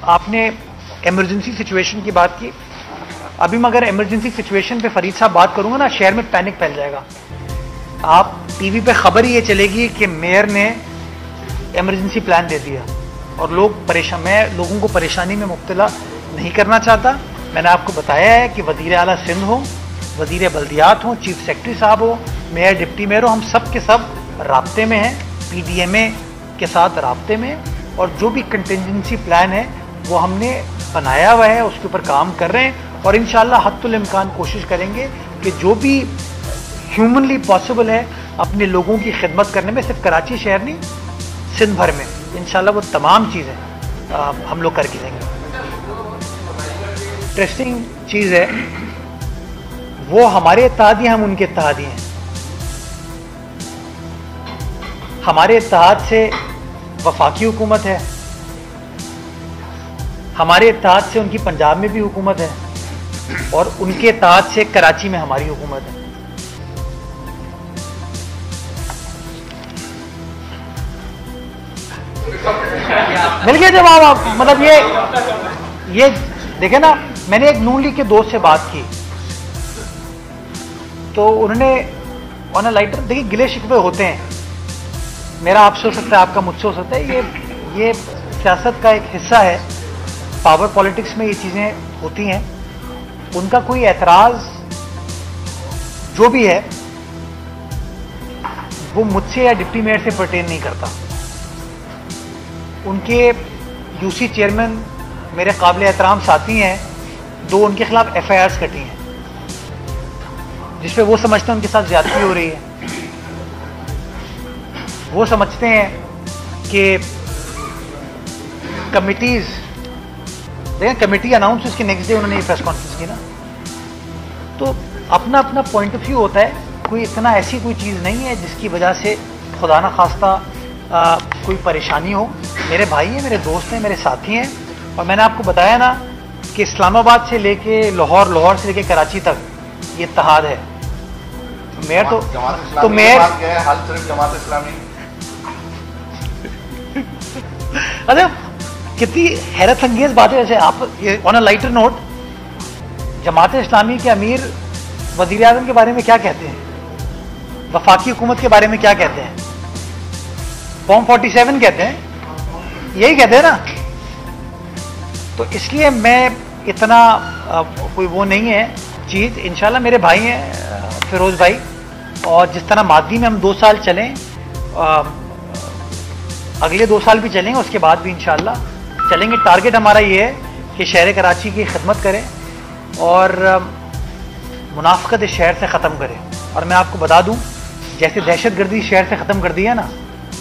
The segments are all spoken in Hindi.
आपने इमरजेंसी सिचुएशन की बात की। अभी मैं अगर इमरजेंसी सिचुएशन पे फरीद साहब बात करूंगा ना, शहर में पैनिक फैल जाएगा। आप टीवी पे खबर ही ये चलेगी कि मेयर ने इमरजेंसी प्लान दे दिया और लोग परेशान। मैं लोगों को परेशानी में मुब्तला नहीं करना चाहता। मैंने आपको बताया है कि वज़ीर आला सिंध हो, वज़ीर बल्दियात हो, चीफ सेक्रेटरी साहब हो, मेयर डिप्टी मेयर हो, हम सब के सब राब्ते में हैं, PDMA के साथ राब्ते में, और जो भी कंटिजेंसी प्लान है वो हमने बनाया हुआ है, उसके ऊपर काम कर रहे हैं और इंशाअल्लाह हद्दुल इम्कान कोशिश करेंगे कि जो भी ह्यूमनली पॉसिबल है अपने लोगों की खिदमत करने में, सिर्फ कराची शहर नहीं सिंध भर में, इंशाअल्लाह वो तमाम चीज़ें हम लोग करके देंगे। इंटरेस्टिंग चीज़ है, वो हमारे इत्तेहादी, हम उनके इत्तेहादी हैं। हमारे इत्तेहाद से वफाकी हुकूमत है, हमारे इत्तेहाद से उनकी पंजाब में भी हुकूमत है और उनके इत्तेहाद से कराची में हमारी हुकूमत है। मिल गया जवाब आप? मतलब ये देखे ना, मैंने एक नून लीग के दोस्त से बात की तो उन्होंने ऑन अ लाइटर, देखिए गिले शिकवे होते हैं, मेरा आपसे हो सकता है, आपका मुझसे हो सकता है, ये सियासत का एक हिस्सा है, पावर पॉलिटिक्स में ये चीज़ें होती हैं। उनका कोई एतराज़ जो भी है वो मुझसे या डिप्टी मेयर से पर्टेन नहीं करता। उनके यूसी चेयरमैन मेरे काबिल एहतराम साथी हैं, 2 उनके खिलाफ FIRs कटी हैं जिसपे वो समझते हैं उनके साथ ज्यादती हो रही है। वो समझते हैं कि कमिटीज, देखें कमेटी अनाउंस उसके नेक्स्ट डे उन्होंने प्रेस कॉन्फ्रेंस की ना, तो अपना अपना पॉइंट ऑफ व्यू होता है। कोई इतना ऐसी कोई चीज़ नहीं है जिसकी वजह से खुदा ना खास्ता कोई परेशानी हो। मेरे भाई हैं, मेरे दोस्त हैं, मेरे साथी हैं, और मैंने आपको बताया ना कि इस्लामाबाद से लेके लाहौर, लाहौर से लेके कराची तक ये इत्तेहाद है। मेयर तो मेयर हाल सिर्फ जमात इस्लामी। अरे कितनी हैरत अंगेज बात है। जैसे आप on a lighter note, Jamaat Islami के अमीर वज़ीर आज़म के बारे में क्या कहते हैं, वफाकी हुकूमत के बारे में क्या कहते हैं, फॉर्म 47 कहते हैं, यही कहते हैं ना। तो इसलिए मैं इतना कोई वो नहीं है चीज़। इंशाल्लाह मेरे भाई हैं फिरोज भाई, और जिस तरह मादी में हम 2 साल चलें, अगले 2 साल भी चलेंगे, उसके बाद भी इंशाल्लाह चलेंगे। टारगेट हमारा ये है कि शहर कराची की खिदमत करें और मुनाफिकत इस शहर से ख़त्म करें। और मैं आपको बता दूं, जैसे दहशतगर्दी शहर से ख़त्म कर दी है ना,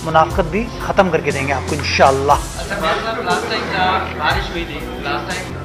मुनाफिकत भी ख़त्म करके देंगे आपको इंशाअल्लाह। अच्छा, लास्ट टाइम बारिश हुई थी, लास्ट टाइम